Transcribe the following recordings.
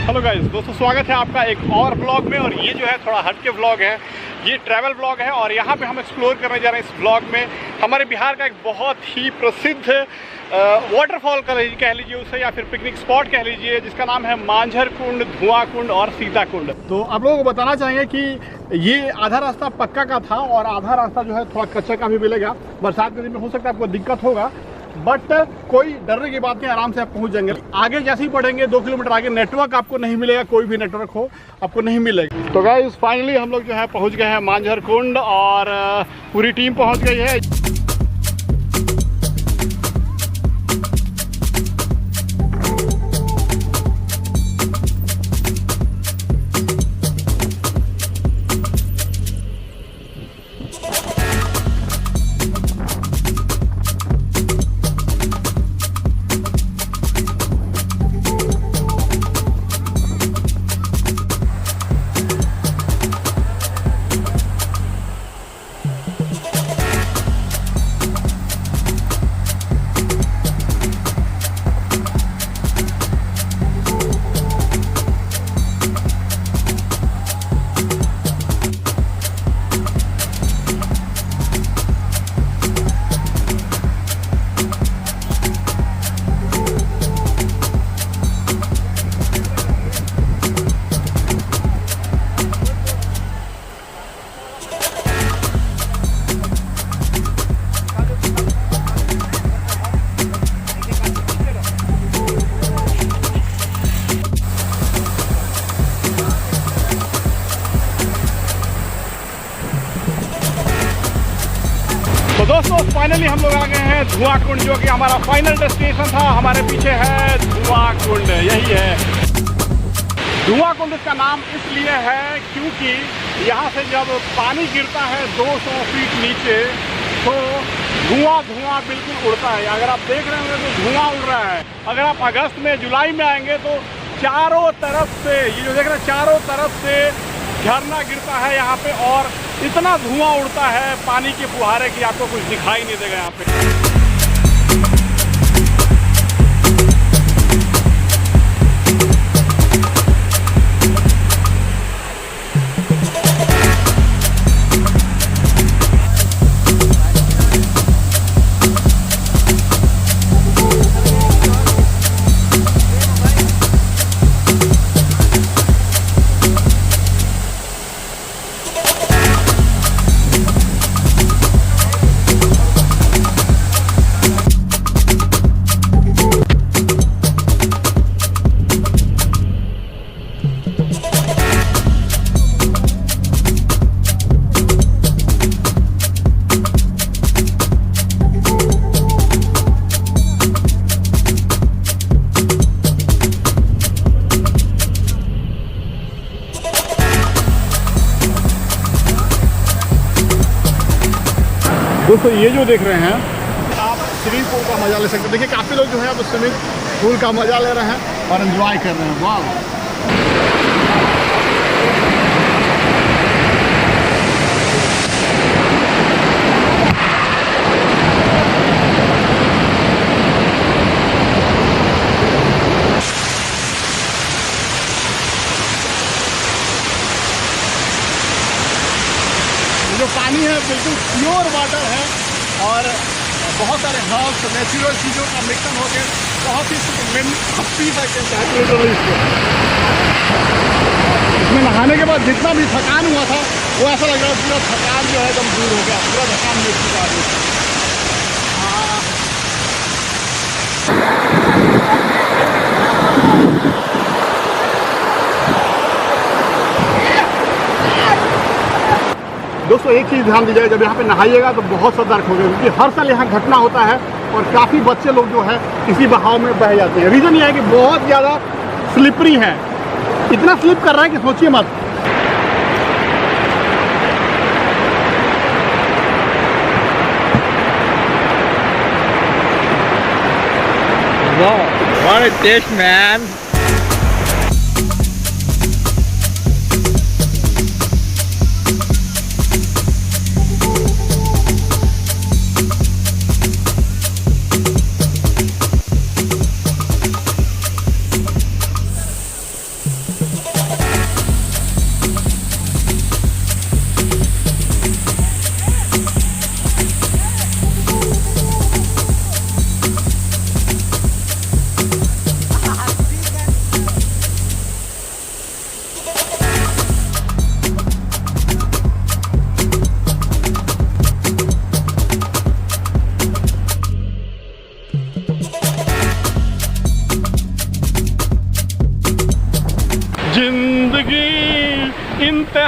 Hello guys, दोस्तों स्वागत है आपका एक और ब्लॉग में। और ये जो है थोड़ा हटके ब्लॉग है, ये ट्रैवल ब्लॉग है। और यहाँ पे हम एक्सप्लोर करने जा रहे हैं इस ब्लॉग में हमारे बिहार का एक बहुत ही प्रसिद्ध वाटरफॉल कह लीजिए उसे, या फिर पिकनिक स्पॉट कह लीजिए, जिसका नाम है मांझर कुंड, धुआं कुंड और सीता कुंड। तो आप लोगों को बताना चाहेंगे कि ये आधा रास्ता पक्का का था और आधा रास्ता जो है थोड़ा कच्चा का भी मिलेगा। बरसात के दिन में हो सकता है आपको दिक्कत होगा, बट कोई डरने की बात नहीं, आराम से आप पहुंच जाएंगे। आगे जैसे ही बढ़ेंगे 2 किलोमीटर आगे नेटवर्क आपको नहीं मिलेगा, कोई भी नेटवर्क हो आपको नहीं मिलेगा। तो गाइस फाइनली हम लोग जो है पहुंच गए हैं मांझर कुंड और पूरी टीम पहुंच गई है। तो दोस्तों फाइनली हम लोग आ गए हैं धुआं कुंड, जो कि हमारा फाइनल डेस्टिनेशन था। हमारे पीछे है धुआं कुंड, यही है धुआं कुंड। इसका नाम इसलिए है क्योंकि यहाँ से जब पानी गिरता है 200 फीट नीचे तो धुआं बिल्कुल उड़ता है। अगर आप देख रहे होंगे तो धुआं उड़ रहा है। अगर आप अगस्त में जुलाई में आएंगे तो चारों तरफ से, ये जो देख रहे हैं चारों तरफ से झरना गिरता है यहाँ पे, और इतना धुआं उड़ता है पानी के फुहारे की आपको कुछ दिखाई नहीं देगा यहाँ पे। दोस्तों ये जो देख रहे हैं आप स्विमिंग पूल का मजा ले सकते हैं। देखिए काफ़ी लोग जो है अब स्विमिंग पूल का मजा ले रहे हैं और एंजॉय कर रहे हैं। वाह, जो पानी है बिल्कुल प्योर वाटर है और बहुत सारे हर्ब्स नेचुरल चीज़ों का मिक्सन होकर बहुत ही पी सकते हैं। इसमें नहाने के बाद जितना भी थकान हुआ था वो ऐसा लग रहा है पूरा थकान जो है एकदम दूर हो गया, पूरा थकान मिट चुका है। दोस्तों एक चीज़ ध्यान दीजिएगा, जब यहाँ पे नहाइएगा तो बहुत सतर्क हो गए, क्योंकि हर साल यहाँ घटना होता है और काफ़ी बच्चे लोग जो है इसी बहाव में बह जाते हैं। रीज़न ये है कि बहुत ज़्यादा स्लिपरी है, इतना स्लिप कर रहा है कि सोचिए मत। What a dish, man!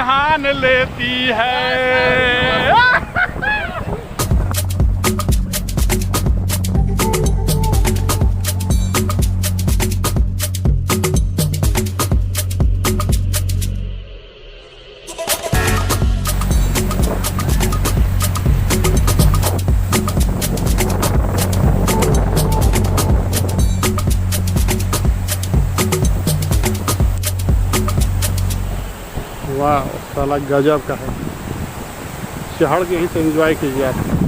इम्तिहान लेती है। वाह साला गजब का है। चढ़ के यहीं से एंजॉय कीजिए आप।